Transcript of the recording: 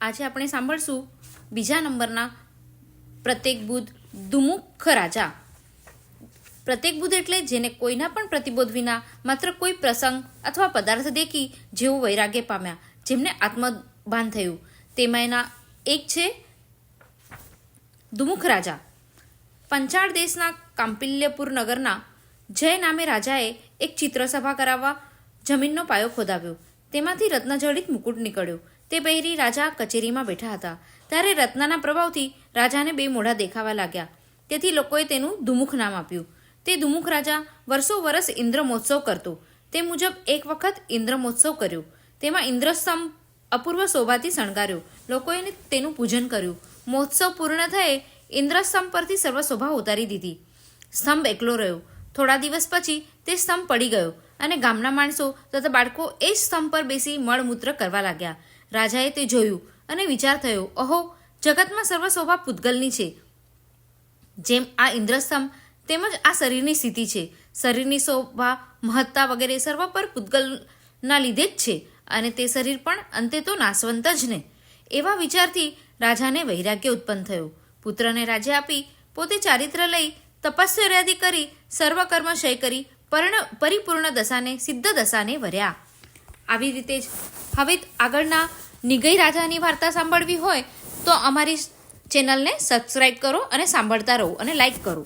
આજે આપણે સાંભળશું બીજા નંબરના પ્રત્યેકબુદ્ધ દુમુખ રાજા. પ્રત્યેકબુદ્ધ એટલે જેને કોઈના પણ પ્રતિબોધ વિના માત્ર કોઈ પ્રસંગ અથવા પદાર્થ દેખી જેવો વૈરાગ્ય પામ્યા, જેમને આત્મભાન થયું. તેમાંના એક છે દુમુખ રાજા. પંચાળ દેશના કાંપિલ્યપુર નગરના જય નામે રાજાએ એક ચિત્રસભા કરાવવા જમીનનો પાયો ખોદાવ્યો. તેમાંથી રત્નજડિત મુકુટ નીકળ્યો. તે પહેરી રાજા કચેરીમાં બેઠા હતા ત્યારે રત્નના પ્રભાવથી રાજાને બે મોઢા દેખાવા લાગ્યા. તેથી લોકોએ તેનું દુમુખ નામ આપ્યું. તે દુમુખ રાજા વર્ષો વર્ષ ઇન્દ્રમહોત્સવ કરતો. તે મુજબ એક વખત ઇન્દ્રમહોત્સવ કર્યો. તેમાં ઇન્દ્રસ્તંભ અપૂર્વ શોભાથી શણગાર્યો. લોકોએ તેનું પૂજન કર્યું. મહોત્સવ પૂર્ણ થયે ઇન્દ્રસ્તંભ પરથી સર્વ શોભા ઉતારી દીધી. સ્તંભ એકલો રહ્યો. થોડા દિવસ પછી તે સ્તંભ પડી ગયો અને ગામના માણસો તથા બાળકો એ જ સ્તંભ પર બેસી મળમૂત્ર કરવા લાગ્યા. રાજાએ તે જોયું અને વિચાર થયો, અહો, જગતમાં સર્વ શોભા પૂતગલની છે. જેમ આ ઇન્દ્રસ્તંભ તેમજ આ શરીરની સ્થિતિ છે. શરીરની શોભા, મહત્તા વગેરે સર્વ પર પૂતગલના લીધે જ છે અને તે શરીર પણ અંતે તો નાશવંત જ ને. એવા વિચારથી રાજાને વૈરાગ્ય ઉત્પન્ન થયો. પુત્રને રાજ્ય આપી પોતે ચારિત્ર લઈ તપસ્યાદી કરી સર્વકર્મ ક્ષય કરી પરિપૂર્ણ દશાને સિદ્ધ દશાને વર્યા. આવી રીતે જ હવે આગળના નિગઈ રાજાની વાર્તા સાંભળવી હોય તો અમારી ચેનલને સબસ્ક્રાઈબ કરો અને સાંભળતા રહો અને લાઈક કરો.